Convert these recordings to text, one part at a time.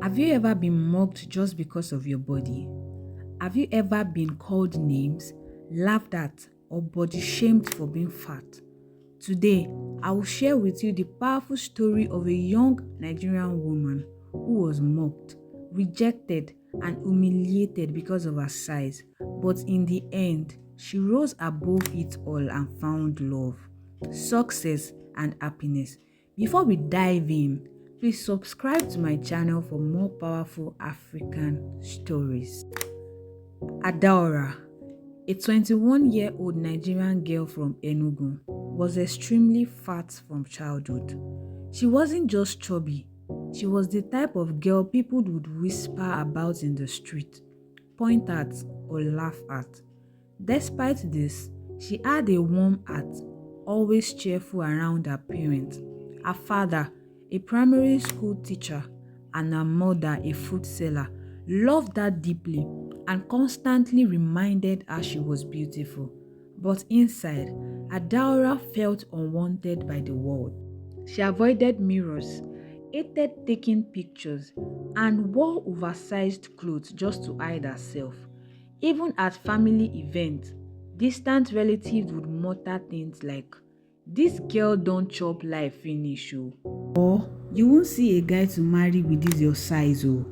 Have you ever been mocked just because of your body? Have you ever been called names, laughed at, or body shamed for being fat? Today, I will share with you the powerful story of a young Nigerian woman who was mocked, rejected, and humiliated because of her size. But in the end, she rose above it all and found love, success, and happiness. Before we dive in, please subscribe to my channel for more powerful African stories. Adaora, a 21-year-old Nigerian girl from Enugu, was extremely fat from childhood. She wasn't just chubby, she was the type of girl people would whisper about in the street, point at, or laugh at. Despite this, she had a warm heart, always cheerful around her parents. Her father, a primary school teacher, and her mother, a fruit seller, loved her deeply and constantly reminded her she was beautiful. But inside, Adaora felt unwanted by the world. She avoided mirrors, hated taking pictures, and wore oversized clothes just to hide herself. Even at family events, distant relatives would mutter things like, "This girl don't chop life finish oh," or "You won't see a guy to marry with this your size oh."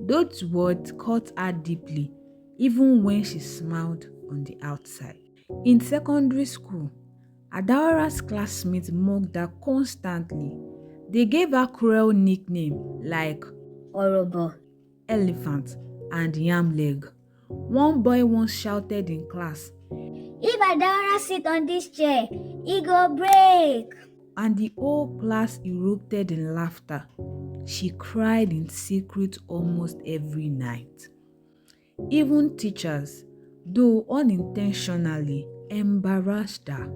Those words cut her deeply, even when she smiled on the outside. In secondary school, Adaora's classmates mocked her constantly. They gave her cruel nicknames like Orobo, Elephant, and Yam Leg. One boy once shouted in class, "If Adaora sit on this chair, it go break." And the whole class erupted in laughter. She cried in secret almost every night. Even teachers, though unintentionally, embarrassed her.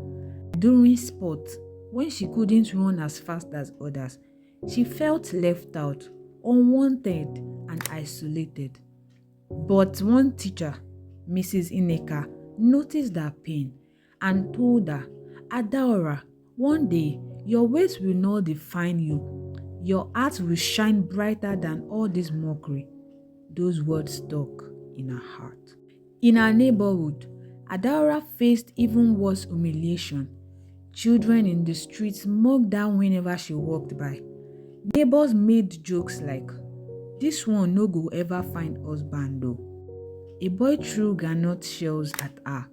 During sports, when she couldn't run as fast as others, she felt left out, unwanted, and isolated. But one teacher, Mrs. Emeka, noticed her pain and told her, "Adaora, one day your ways will not define you. Your heart will shine brighter than all this mockery." Those words stuck in her heart. In her neighborhood, Adaora faced even worse humiliation. Children in the streets mocked her whenever she walked by. Neighbors made jokes like, "This one no go ever find husband though." A boy threw granite shells at her,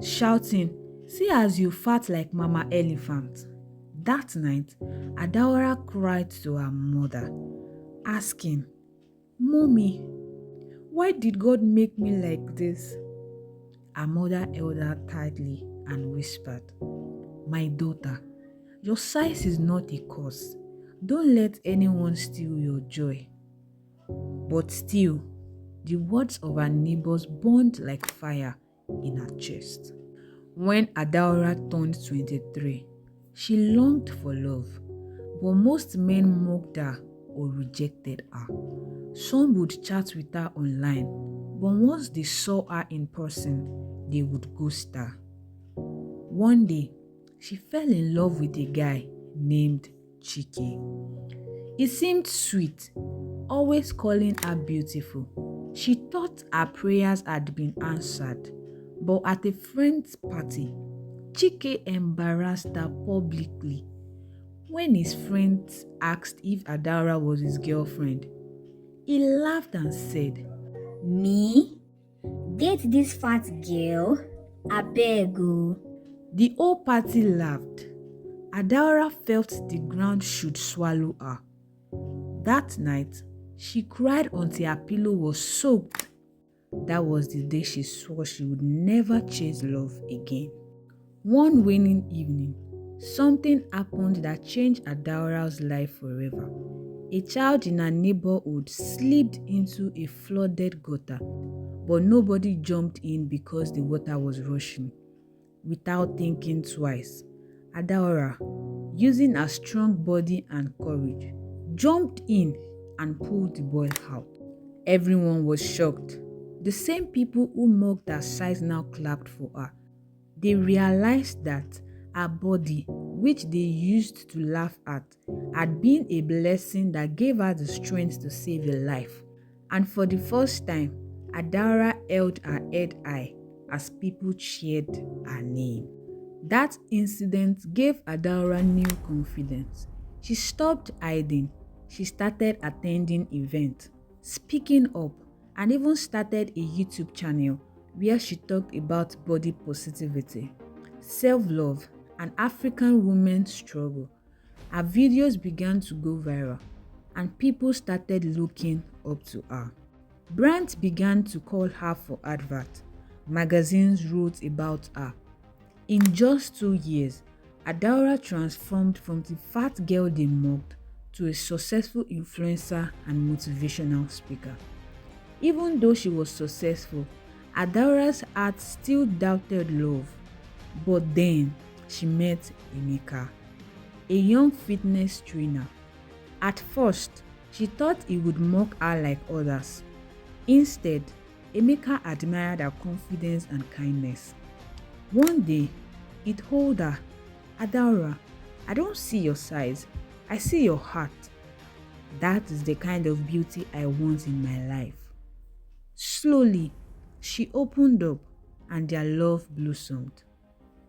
shouting, "See as you fat like Mama Elephant." That night, Adaora cried to her mother, asking, "Mommy, why did God make me like this?" Her mother held her tightly and whispered, "My daughter, your size is not a curse. Don't let anyone steal your joy." But still, the words of her neighbors burned like fire in her chest. When Adaora turned 23, she longed for love, but most men mocked her or rejected her. Some would chat with her online, but once they saw her in person, they would ghost her. One day, she fell in love with a guy named Chike. He seemed sweet, always calling her beautiful. She thought her prayers had been answered, but at a friend's party, Chike embarrassed her publicly. When his friends asked if Adaora was his girlfriend, he laughed and said, "Me? Date this fat girl? Abeg o." The whole party laughed. Adaora felt the ground should swallow her. That night, she cried until her pillow was soaked. That was the day she swore she would never chase love again. One winning evening, something happened that changed Adaora's life forever. A child in her neighborhood slipped into a flooded gutter, but nobody jumped in because the water was rushing. Without thinking twice, Adaora, using her strong body and courage, jumped in and pulled the boy out. Everyone was shocked. The same people who mocked her size now clapped for her. They realized that Her body, which they used to laugh at, had been a blessing that gave her the strength to save a life. And for the first time, Adaora held her head high as people cheered her name. That incident gave Adaora new confidence. She stopped hiding. She started attending events, speaking up, and even started a YouTube channel where she talked about body positivity, self-love, and African women's struggle. Her videos began to go viral, and people started looking up to her. Brands began to call her for adverts. Magazines wrote about her. In just 2 years, Adaora transformed from the fat girl they mocked to a successful influencer and motivational speaker. Even though she was successful, Adaora's heart still doubted love. But then she met Emeka, a young fitness trainer. At first, she thought he would mock her like others. Instead, Emeka admired her confidence and kindness. One day, he told her, "Adaora, I don't see your size, I see your heart. That is the kind of beauty I want in my life." Slowly, she opened up and their love blossomed.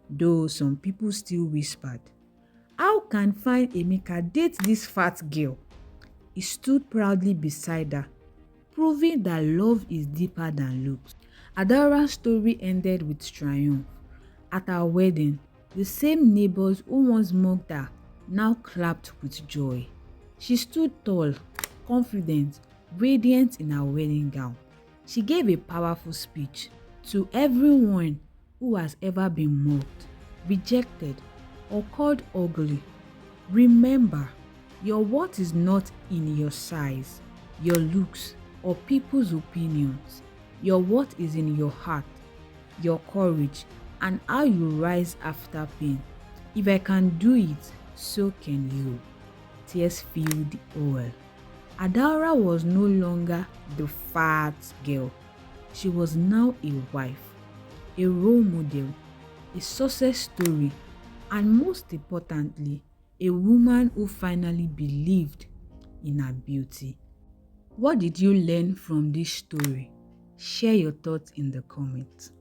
Though some people still whispered, "How can fine Emeka date this fat girl?" He stood proudly beside her, proving that love is deeper than looks. Adaora's story ended with triumph. At her wedding, the same neighbors who once mocked her now clapped with joy. She stood tall, confident, radiant in her wedding gown. She gave a powerful speech to everyone who has ever been mocked, rejected, or called ugly. Remember, your worth is not in your size, your looks, or people's opinions. Your worth is in your heart, your courage, and how you rise after pain. If I can do it, so can you. Tears filled the oil. Adaora was no longer the fat girl. She was now a wife, a role model, a success story, and most importantly, a woman who finally believed in her beauty. What did you learn from this story? Share your thoughts in the comments.